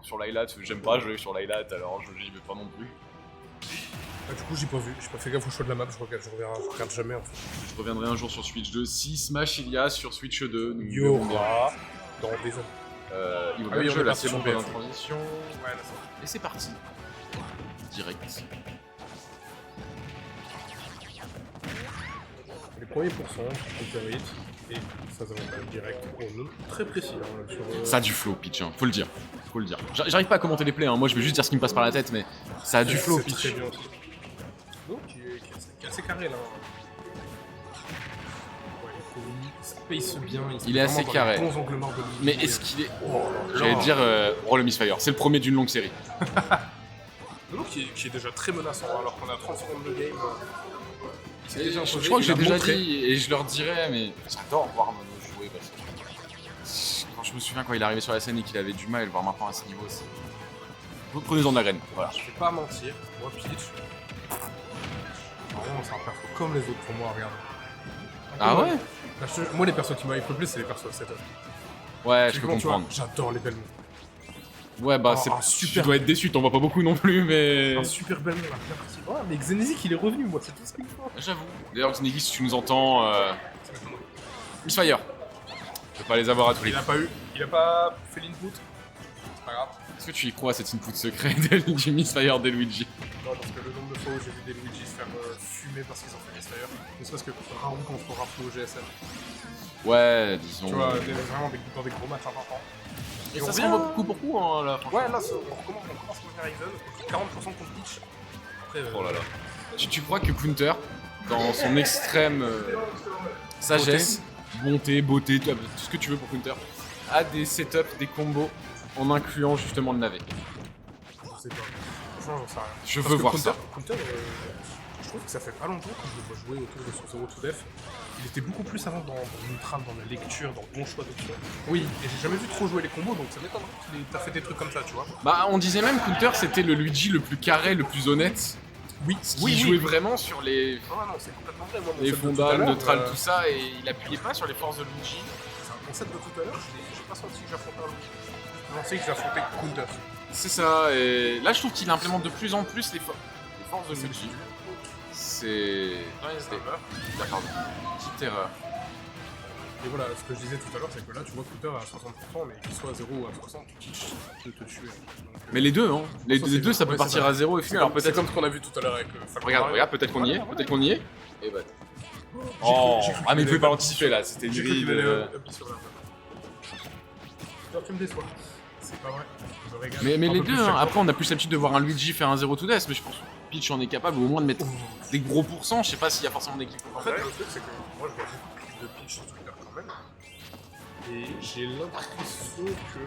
sur l'highlight, j'aime pas jouer sur l'highlight, alors je n'y vais pas non plus. Ah, du coup, j'ai pas vu, j'ai pas fait gaffe au choix de la map, je regarde jamais en fait. Je reviendrai un jour sur Switch 2. Si Smash il y a sur Switch 2, nous Il y verrons bien. aura dans des années. Il va Ah oui, bien on jouer est là, parti c'est sur bon pour la BF. transition. Ouais, là, ça va. Et c'est parti. Direct. Les premiers pourcents, Conquer Hit, et ça va être direct au nom très précis. Hein, sur, Ça a du flow, Peach, hein. Faut le dire. Faut le dire. J'arrive pas à commenter les plays, hein. Moi je vais juste dire ce qui me passe par la tête, mais ça a du flow, c'est Peach. très bien aussi. Donc, qui est assez carré là. Ouais, il se pace bien. Il est assez carré. Bons angles morts de Mais est-ce qu'il est. Oh, J'allais dire Roll Misfire, c'est le premier d'une longue série. Lolo qui est déjà très menaçant, alors qu'on a 30 secondes de game. Il s'est déjà Je imposé, crois que il j'ai a déjà montré. dit et je leur dirais, mais j'adore voir Nono jouer parce que quand je me souviens quand il est arrivé sur la scène et qu'il avait du mal, voir maintenant à ce niveau, c'est. Vous prenez-en de la graine, voilà. Je vais pas mentir, moi Peach. Vraiment, c'est un perso comme les autres pour moi, regarde. Ah ouais? Là, moi, les persos qui m'arrivent le plus, c'est les persos de setup. Ouais, je peux Typiquement, tu vois, comprendre. j'adore les belles moves. Ouais, bah Oh, c'est. un super- Tu dois être déçu, t'en vois pas beaucoup non plus, mais. Un super belle move, bien parti. Ouais, mais Xenizik, il est revenu, moi, c'est tout ce qu'il me faut. J'avoue. D'ailleurs, Xnegi, si tu nous entends, Misfire. Je vais pas les avoir à tous les. Il a pas fait l'input. C'est pas grave. Est-ce que tu y crois à cet input secret du Misfire des Luigi? Non, parce que le nombre de fois où j'ai vu des Luigi se faire fumer parce qu'ils ont fait Misfire, ne serait-ce que round contre Rafu au GSM. Ouais, disons. Tu vois, vraiment dans des gros matchs importants. Et on ça se revient- renvoie coup pour coup, hein, là, franchement. Ouais, là, on commence contre Ryzen, 40% contre Peach. Après, Oh là là. Tu crois que Counter, dans son extrême sagesse, bonté, beauté, tout ce que tu veux pour Counter, a des setups, des combos en incluant justement le navet? Je sais pas. Franchement, j'en sais rien. Je Parce veux que voir Counter, ça. Counter, je trouve que ça fait pas longtemps que je le vois jouer autour de son 0 to def. Il était beaucoup plus avant dans l'ultra, dans la lecture, dans le bon choix d'options. Oui. Et j'ai jamais vu trop jouer les combos, donc ça m'étonnerait qu'il ait fait des trucs comme ça, tu vois. Bah, on disait même Counter, c'était le Luigi le plus carré, le plus honnête. Oui, Qui jouait vraiment sur les, Ah non, c'est complètement vrai. Moi, mon les set de tout à fondales, l'heure, neutrales, tout ça, et il appuyait pas sur les forces de Luigi. C'est un concept de tout à l'heure, j'ai pas senti que j'affrontais un Luigi. J'ai pensé que j'affrontais Counter. C'est ça, et là je trouve qu'il implémente de plus en plus les forces de Luigi. C'est. Non, SD. D'accord. Petite erreur. Et voilà, ce que je disais tout à l'heure, c'est que là, tu vois Counter à 60%, mais qu'il soit à 0 ou à 60, Peach peut te tuer. Donc, Mais les deux, hein. Les Ça, c'est deux, ça peut ouais, partir c'est à 0 et c'est fumer. Alors comme, c'est peut-être. comme ce qu'on a vu tout à l'heure avec Falcon Regarde, Mario. regarde, peut-être qu'on y est. Voilà, Peut-être qu'on y est. Et bah. J'ai Oh, cru ah, mais il qu'il pouvait pas allait- l'anticiper là, c'était une J'ai cru grille qu'il allait de. appuyer sur la Alors tu me déçois. C'est pas vrai. Je me régale. Mais Un les peu deux, plus hein. chaque fois. Après on a plus l'habitude de voir un Luigi faire un 0 to death, mais je pense que Peach en est capable au moins de mettre des gros pourcents. Je sais pas s'il y a forcément d'équipe. En fait, le truc, c'est que moi, je vois beaucoup de clips de Peach sur Twitter quand même. Et j'ai l'impression que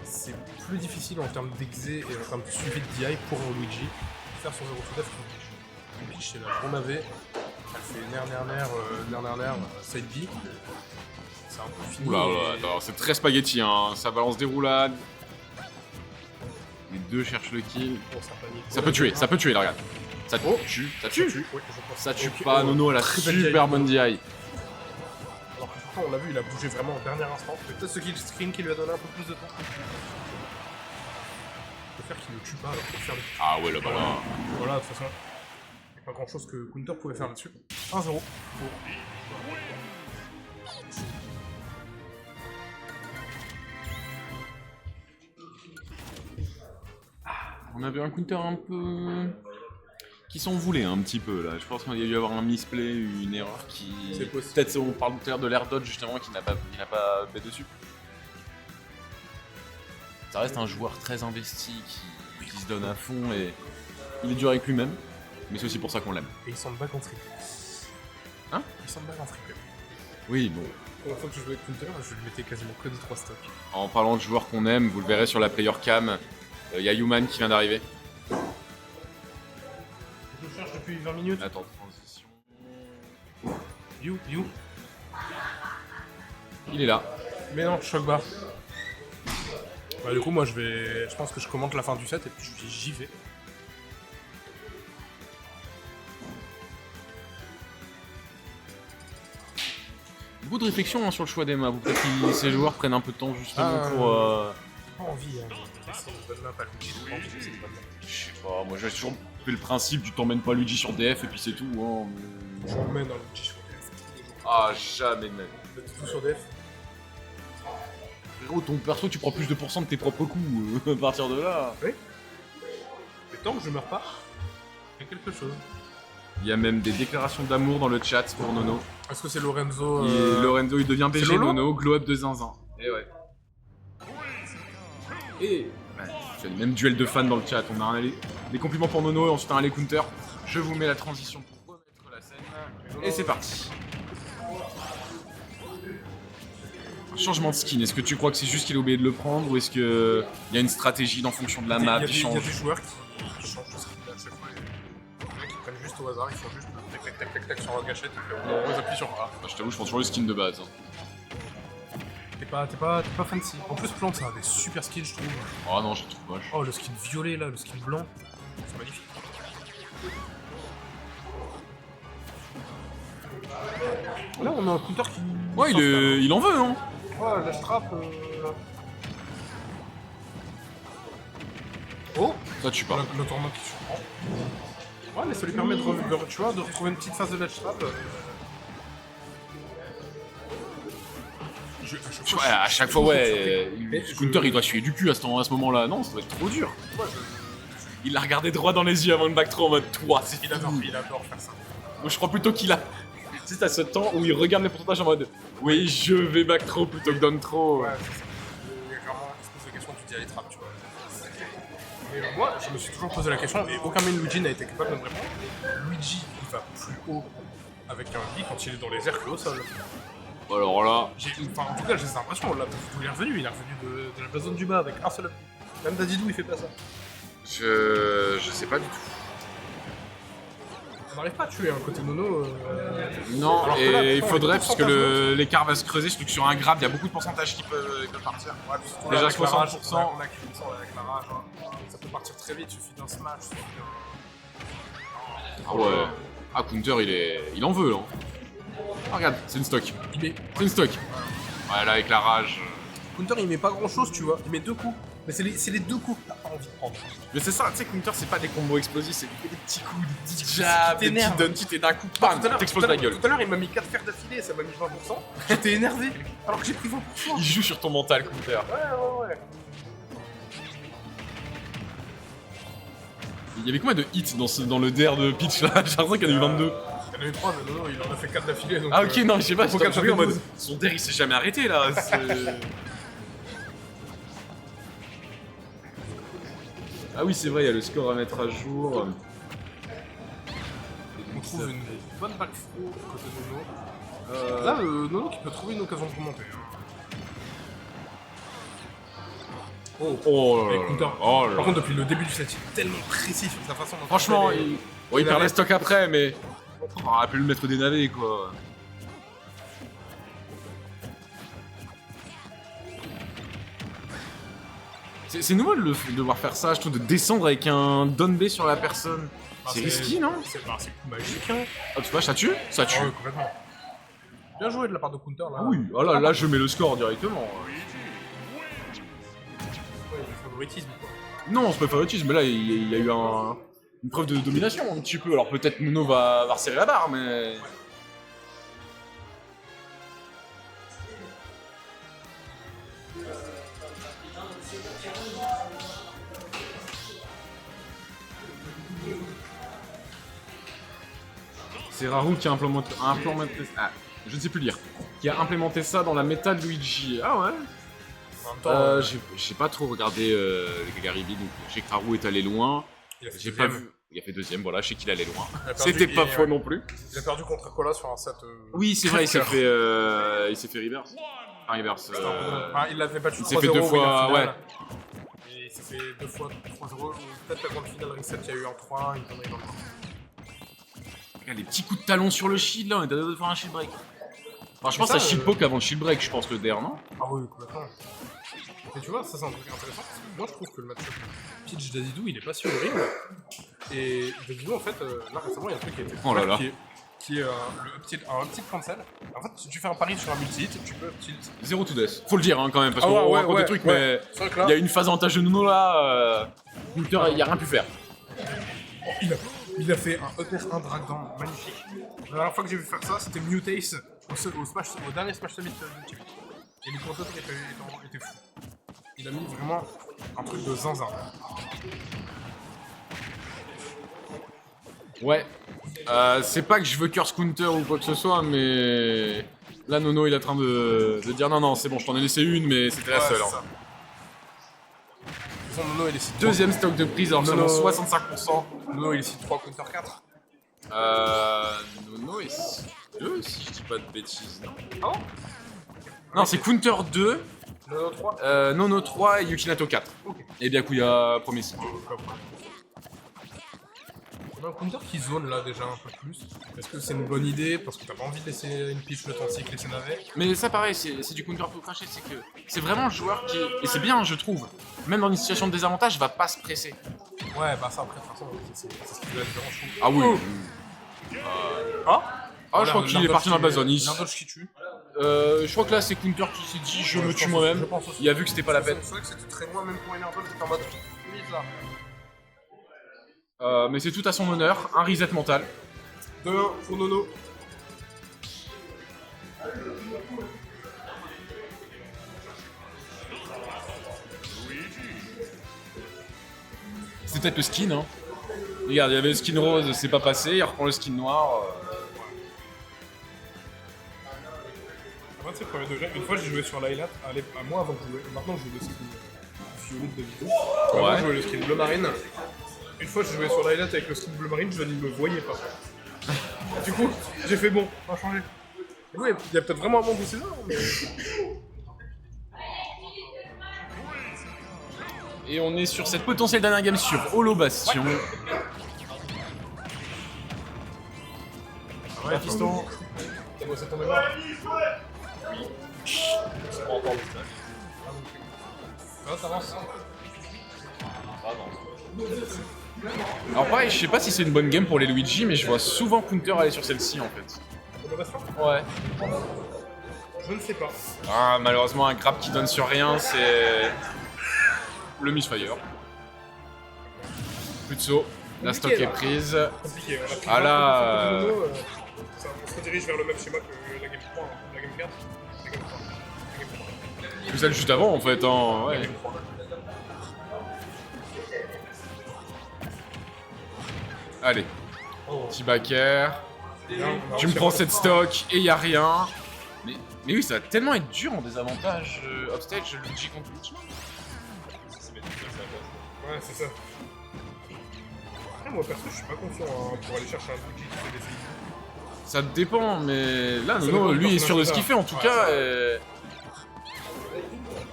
c'est plus difficile en termes d'exé et en termes de suivi de DI pour un Luigi de faire son 0 to death que Peach. Peach, c'est la bon navet. Elle fait nerf, side B. C'est un peu fini. Oula, et- oula, attends, c'est très spaghetti, hein. Ça balance des roulades. Les deux cherchent le kill. Bon, ça panique. Ça peut tuer, ça peut tuer, là, regarde. Ça Oh. tue, ça Ça tue. tue, oui, je pense. Ça tue Ok, pas, oh, Nono, elle a très belle super DI. bonne DI. Alors que pourtant, on l'a vu, il a bougé vraiment au dernier instant. C'est peut-être ce kill screen qui lui a donné un peu plus de temps. Il faut faire qu'il ne tue pas alors qu'il faut faire le. Ah ouais, là-bas, là. Voilà, de toute façon, il n'y a pas grand chose que Counter pouvait faire là-dessus. 1-0. On avait un counter un peu. Qui s'en voulait un petit peu là. Je pense qu'il y a dû y avoir un misplay, une erreur qui. C'est possible. Peut-être on parle tout à l'heure de l'air dodge justement qui n'a pas fait dessus. Ça reste un joueur très investi qui se donne à fond et il est dur avec lui-même. Mais c'est aussi pour ça qu'on l'aime. Et il s'en bat en triplé. Hein? Il s'en bat en triplé. Oui, bon. Pour la fois que je jouais avec Counter, je lui mettais quasiment que des 3 stocks. En parlant de joueurs qu'on aime, vous le verrez sur la player cam, il y a Human qui vient d'arriver. Je le cherche depuis 20 minutes. Attends, transition. You. Il est là. Mais non, choc bas. Bah, du coup, moi, je pense que je commente la fin du set et puis j'y vais. Beaucoup de réflexion hein, sur le choix des maps. Peut-être que ces joueurs prennent un peu de temps justement Ah, pour. On c'est une bonne map à Luigi, je pense que c'est une bonne map. Je sais pas, moi j'ai toujours fait le principe, tu t'emmènes pas Luigi sur DF et puis c'est tout. Hein, Je remets dans Luigi sur DF. Ah, jamais de ma vie. Vous êtes tout sur DF? Frérot, ton perso, tu prends plus de pourcents de tes propres coups. À partir de là. Oui. Mais tant que je meurs pas, il y a quelque chose. Il y a même des déclarations d'amour dans le chat pour Nono. Est-ce que c'est Lorenzo Lorenzo, il devient BG Lolo Nono, glow up de zinzin. Et ouais. Et c'est le même duel de fans dans le chat. On a un des compliments pour Nono et ensuite un alley counter. Je vous mets la transition pour remettre la scène. Et c'est parti. Un changement de skin, est-ce que tu crois que c'est juste qu'il a oublié de le prendre ou est-ce qu'il y a une stratégie en fonction de la map qui Il y a change? des joueurs qui changent de skin à chaque fois. Il y en a qui prennent juste au hasard, ils font juste tac tac tac tac tac sur leur gâchette et puis on appuie sur A. Je t'avoue, je prends toujours le skin de base. Hein. T'es pas fancy. En plus, Plante, ça a des super skins, je trouve. Oh non, je le trouve moche. Oh, le skin violet là, le skin blanc, c'est magnifique. Là, on a un counter qui. Ouais, il en veut, hein. Ouais, la strap. Oh, Ça tue pas. le tournoi qui surprend. Ouais, mais ça lui permet tu vois, de retrouver une petite phase de ledge trap. Ouais, à chaque fois, ouais. Mais Counter, il doit suer du cul à ce moment-là. Non, ça doit être trop dur. Ouais, Il l'a regardé droit dans les yeux avant le back throw en mode toi, c'est il adore faire ça. Moi, je crois plutôt qu'il a. Tu sais, t'as ce temps où il regarde les pourcentages en mode oui, je vais back throw plutôt que down throw. Ouais, c'est ça. Il y a clairement une espèce de question, tu dis allez trap, tu vois. Mais moi, je me suis toujours posé la question, et aucun main Luigi n'a été capable de me répondre. Luigi, il va plus haut avec un bi quand il est dans les airs que au sol. Alors là. En tout cas, j'ai cette impression, là, il est revenu de la zone du bas avec un seul appui. Même Dadidou, il fait pas ça. Je sais pas du tout. On n'arrive pas à tuer un côté Nono. Non, Alors que et là, il faudrait, parce que pourcentage l'écart va se creuser, surtout que sur un grab, il y a beaucoup de pourcentages qui peuvent partir. Ouais, puis surtout, Déjà là, avec la rage, 60%. on a qu'une sorte avec la rage. Hein. Ça peut partir très vite, il suffit d'un smash, il suffit d'un. Ah ouais. Ah, Counter, il en veut, là. Ah, regarde, c'est une stock. Il met. C'est une stock. Ouais, là, avec la rage. Counter, il met pas grand chose, tu vois. Il met 2 coups. Mais c'est les 2 coups que t'as pas envie de prendre. Mais c'est ça, tu sais, Counter, c'est pas des combos explosifs, c'est des petits coups, des petits jabs, des petits t'énerves. dunties, et d'un coup, bam, t'exploses la gueule. Tout à l'heure, il m'a mis 4 fers d'affilée, ça m'a mis 20%. J'étais énervé, alors que j'ai pris 20%. Il joue sur ton mental, Counter. Ouais. Il y avait combien de hits dans le DR de Peach là? J'ai l'impression qu'il y en a eu 22. Il y en a eu 3, mais non, il en a fait 4 d'affilée. Ah ok, non, je sais pas, faut j'ai vu en mode. 12. Son DR il s'est jamais arrêté là. Ah oui, c'est vrai, il y a le score à mettre à jour. On trouve une bonne back throw côté Nono. Là, Nono qui peut trouver une occasion de remonter. Oh là Et là. Counter. Oh là Par là. contre, depuis le début du set, il est tellement précis sur sa façon. Franchement, il perd la stock après, mais. On aurait pu le mettre des navets quoi. C'est nouveau de devoir faire ça, je trouve, de descendre avec un down B sur la personne. C'est risqué, non? C'est magique, hein. Ah, tu vois, ça tue? Ça tue. Ah ouais, complètement. Bien joué de la part de Counter là. Ah oui, ah là, je mets le score directement. Ouais, du favoritisme quoi. Non, c'est pas favoritisme, mais là, il y a eu une preuve de domination un petit peu. Alors peut-être Nuno va resserrer la barre, mais... C'est Raoult qui a implémenté ah, je ne sais plus lire. Qui a implémenté ça dans la méta de Luigi. Ah ouais. En même temps, J'ai pas trop regardé les Garibi, donc je sais que Raoult est allé loin. il a fait J'ai pas deuxième. vu. Il a fait deuxième, voilà, je sais qu'il allait loin. Il a perdu, C'était pas et, faux non plus. Il a perdu contre Cola sur un set. Oui, c'est vrai, il s'est cœur. fait reverse. Enfin, reverse. Ah, il l'avait battu il 3-0 s'est fait deux fois, au ouais. final. Et il s'est fait 2 fois 3-0. Peut-être la grande finale reset, il y a eu un 3-1, il en a eu dans le Regarde les petits coups de talon sur le shield là, on est à deux de faire un shield break. Enfin, je pense ça, à shield poke avant le shield break, je pense, le DR, non? Ah oui, complètement. Et tu vois, ça c'est un truc intéressant, parce que moi je trouve que le match-up Peach Dadidou il est pas si horrible. Et Dadidou en fait, là récemment il y a un truc qui a été Oh là là. qui qui est un uptilt cancel. En fait, si tu fais un pari sur un multi-hit, tu peux uptilt. 0 to death. Faut le dire hein, quand même, parce Ah qu'on ouais, raconte ouais, des trucs, ouais. mais C'est vrai que là, il y a une phase avantage de Nono là. Counter, il n'y a rien pu faire. il a fait un upper 1 drag down magnifique. La dernière fois que j'ai vu faire ça, c'était Mutace au dernier Smash Summit d'Ultimate. Et les compteurs étaient fous. Il a mis vraiment un truc de zinzin. Ouais. C'est pas que je veux curse Counter ou quoi que ce soit, mais là Nono il est en train de dire non, c'est bon, je t'en ai laissé une, mais c'était la seule. Hein. Nono, il est si Deuxième stock de prise, alors seulement 65%. Nono, il est si 3 counter 4. Nono est 2 si je dis pas de bêtises, non? Oh Non, c'est Counter 2, Nono 3. Nono 3 et Yukinato 4. Ok. Et Byakuya Promise. On a un counter qui zone là déjà un peu plus. Est-ce que c'est une bonne idée parce que t'as pas envie de laisser une pitch le temps de cycle laisser navet? Mais ça pareil, c'est du counter pour cracher, c'est que c'est vraiment le joueur qui... Et c'est bien, je trouve. Même dans une situation de désavantage, va pas se presser. Ouais, bah ça après de toute façon, c'est ce qui doit être vraiment chaud. Ah oui. Ah Je crois qu'il est parti dans la base zone. Il y a un dodge qui tue. Je crois que là c'est Counter qui s'est dit je me tue moi-même. Il a vu que c'était pas la peine. C'est vrai que c'était très loin, même pour Energon, j'étais en mode limite là. Mais c'est tout à son honneur, un reset mental. 2-1 pour Nono. C'est peut-être le skin, hein. Regarde, il y avait le skin rose, c'est pas passé, il reprend le skin noir. Moi, tu sais, premier degré, une fois j'ai joué sur Laylat, à moi avant de jouer, maintenant je joue le skin violet de David. Avant je jouais le skin bleu marine. Une fois j'ai joué sur Laylat avec le skin bleu marine, je ne me voyais pas. Du coup, j'ai fait bon, on va changer. Oui, il y a peut-être vraiment un monde où c'est ça, mais... Et on est sur cette potentielle dernière game sur Holo Bastion. Ouais, fiston. T'as bossé ton mémoire? C'est pas encore le t'avances. Alors pareil, je sais pas si c'est une bonne game pour les Luigi, mais je vois souvent Counter aller sur celle-ci en fait. Ouais. Je ne sais pas. Ah, malheureusement, un grab qui donne sur rien, c'est le misfire. Plus de saut, la stock est prise. Compliqué, on a pris Ah là, on se redirige vers le même schéma que la game 3, la game 4, la game 3. La game 3. que celle juste avant en fait. Hein. Ouais. La game 3. Allez, Oh. petit backer. Tu me prends cette stock et y a rien. Mais oui, ça va tellement être dur en désavantage upstage, Luigi contre Luigi. Ouais, c'est ça. Après, moi perso, je suis pas confiant hein, pour aller chercher un Luigi qui fait des filles. Ça dépend, mais là, Ça Nono, dépend du lui, est sûr de ce personnage qu'il fait en tout ouais, cas.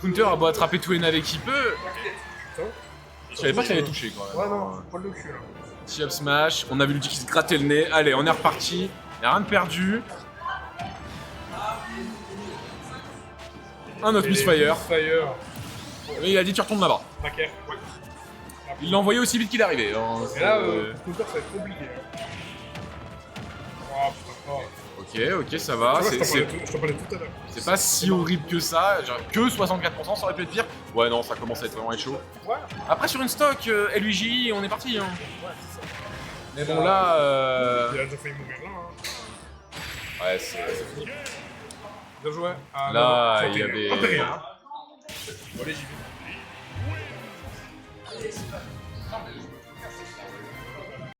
Counter a beau attraper tous les navets qu'il peut. Putain. Je savais pas qu'il allait toucher quand même. Ouais, non, poil de cul là. Petit up smash, on a vu Luigi qui se grattait le nez. Allez, on est reparti. Y'a rien de perdu. Un autre misfire. Misfire. Mais il a dit tu retournes là-bas. Backer, ouais. Il l'a envoyé aussi vite qu'il est arrivé. Hein. Et là, pour Counter, ça va être compliqué. Hein. Oh putain, oh. Ok, ça va. Tu vois, je t'en parlais tout à l'heure. C'est pas si horrible que ça. Genre, que 64%, ça aurait pu être pire. Ouais, non, ça commence à être vraiment chaud. Ouais. Après, sur une stock, LUJ, on est parti. Hein. Ouais, c'est ça. Mais bon, là. Il a déjà failli mourir là. Hein. Ouais, c'est. Bien joué. Ah, Là, non, il y avait. Impérial, hein. Bon, allez, j'y vais.